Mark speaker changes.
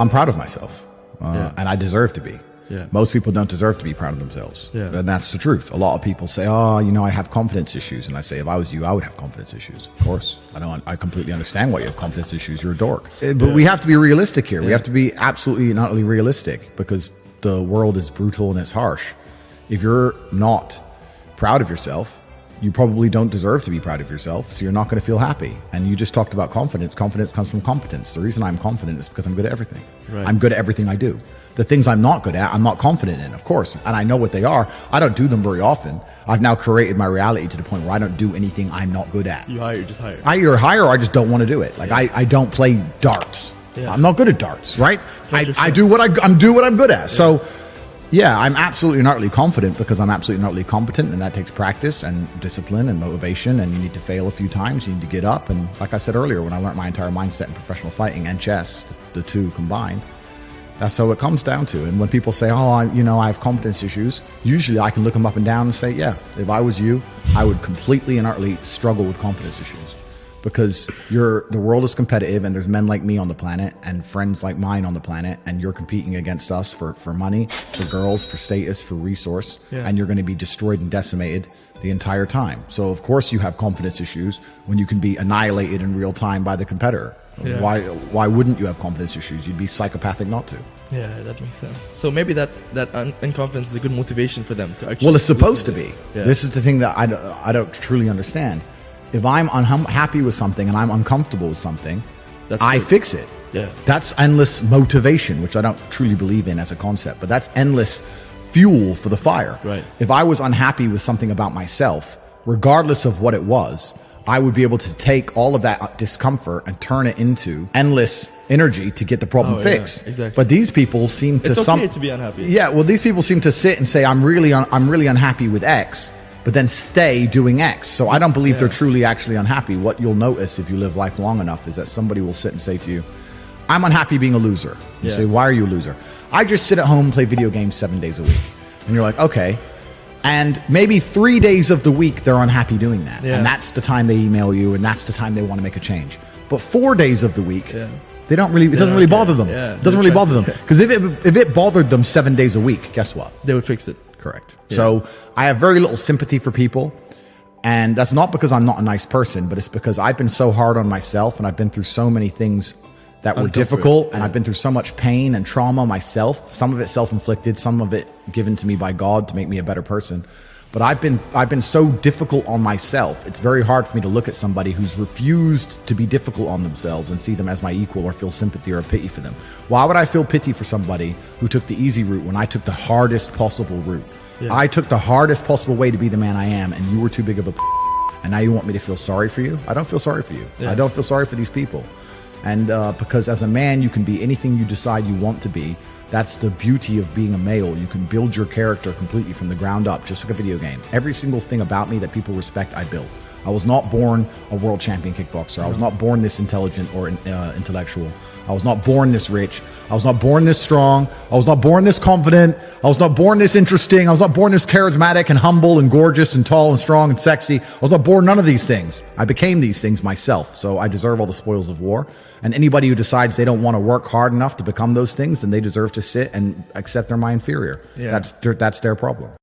Speaker 1: I'm proud of myself, and I deserve to be.
Speaker 2: Yeah.
Speaker 1: Most people don't deserve to be proud of themselves.
Speaker 2: Yeah.
Speaker 1: And that's the truth. A lot of people say, oh, you know, I have confidence issues. And I say, if I was you, I would have confidence issues. Of course. I completely understand why you have confidence issues. You're a dork. But we have to be realistic here. We have to be absolutely not only realistic, because the world is brutal and it's harsh. If you're not proud of yourself, you probably don't deserve to be proud of yourself, so you're not going to feel happy. And you just talked about confidence. Confidence comes from competence. The reason I'm confident is because I'm good at everything.
Speaker 2: Right.
Speaker 1: I'm good at everything I do. The things I'm not good at, I'm not confident in, of course. And I know what they are. I don't do them very often. I've now created my reality to the point where I don't do anything I'm not good at.
Speaker 2: You just hire.
Speaker 1: I either hire or I just don't want to do it. Like I don't play darts.
Speaker 2: Yeah.
Speaker 1: I'm not good at darts, right? I do what I'm good at. So yeah, I'm absolutely and utterly confident because I'm absolutely and utterly competent, and that takes practice and discipline and motivation, and you need to fail a few times, you need to get up. And like I said earlier, when I learned my entire mindset in professional fighting and chess, the two combined, that's how it comes down to. And when people say, oh, I have confidence issues, usually I can look them up and down and say, yeah, if I was you, I would completely and utterly struggle with confidence issues. Because the world is competitive, and there's men like me on the planet and friends like mine on the planet, and you're competing against us for money, for girls, for status, for resource, and you're going to be destroyed and decimated the entire time. So of course you have confidence issues when you can be annihilated in real time by the competitor.
Speaker 2: Yeah.
Speaker 1: Why wouldn't you have confidence issues? You'd be psychopathic not to.
Speaker 2: Yeah, that makes sense. So maybe that unconfidence is a good motivation for them to actually.
Speaker 1: Well, it's supposed to be.
Speaker 2: Yeah.
Speaker 1: This is the thing that I don't truly understand. If I'm unhappy with something and I'm uncomfortable with something, I fix it.
Speaker 2: Yeah.
Speaker 1: That's endless motivation, which I don't truly believe in as a concept, but that's endless fuel for the fire.
Speaker 2: Right.
Speaker 1: If I was unhappy with something about myself, regardless of what it was, I would be able to take all of that discomfort and turn it into endless energy to get the problem fixed.
Speaker 2: Yeah, exactly.
Speaker 1: But these people seem to
Speaker 2: it's okay to be unhappy.
Speaker 1: Yeah, well, these people seem to sit and say, I'm really unhappy with X, but then stay doing X. So I don't believe they're truly actually unhappy. What you'll notice if you live life long enough is that somebody will sit and say to you, I'm unhappy being a loser. You say, why are you a loser? I just sit at home and play video games 7 days a week. And you're like, okay. And maybe 3 days of the week they're unhappy doing that. And that's the time they email you, and that's the time they want to make a change. But 4 days of the week, they don't really, it doesn't really bother them.
Speaker 2: Yeah,
Speaker 1: it doesn't really bother them. Because if it bothered them 7 days a week, guess what?
Speaker 2: They would fix it.
Speaker 1: Correct. Yeah. So I have very little sympathy for people, and that's not because I'm not a nice person, but it's because I've been so hard on myself, and I've been through so many things that were difficult, and I've been through so much pain and trauma myself, some of it self-inflicted, some of it given to me by God to make me a better person. But I've been so difficult on myself. It's very hard for me to look at somebody who's refused to be difficult on themselves and see them as my equal or feel sympathy or pity for them. Why would I feel pity for somebody who took the easy route when I took the hardest possible route? Yeah. I took the hardest possible way to be the man I am, and you were too big of a and now you want me to feel sorry for you? I don't feel sorry for you. I don't feel sorry for these people. And because as a man, you can be anything you decide you want to be. That's the beauty of being a male. You can build your character completely from the ground up, just like a video game. Every single thing about me that people respect, I built. I was not born a world champion kickboxer. I was not born this intelligent or intellectual. I was not born this rich. I was not born this strong. I was not born this confident. I was not born this interesting. I was not born this charismatic and humble and gorgeous and tall and strong and sexy. I was not born none of these things. I became these things myself. So I deserve all the spoils of war. And anybody who decides they don't want to work hard enough to become those things, then they deserve to sit and accept they're my inferior. Yeah. That's their problem.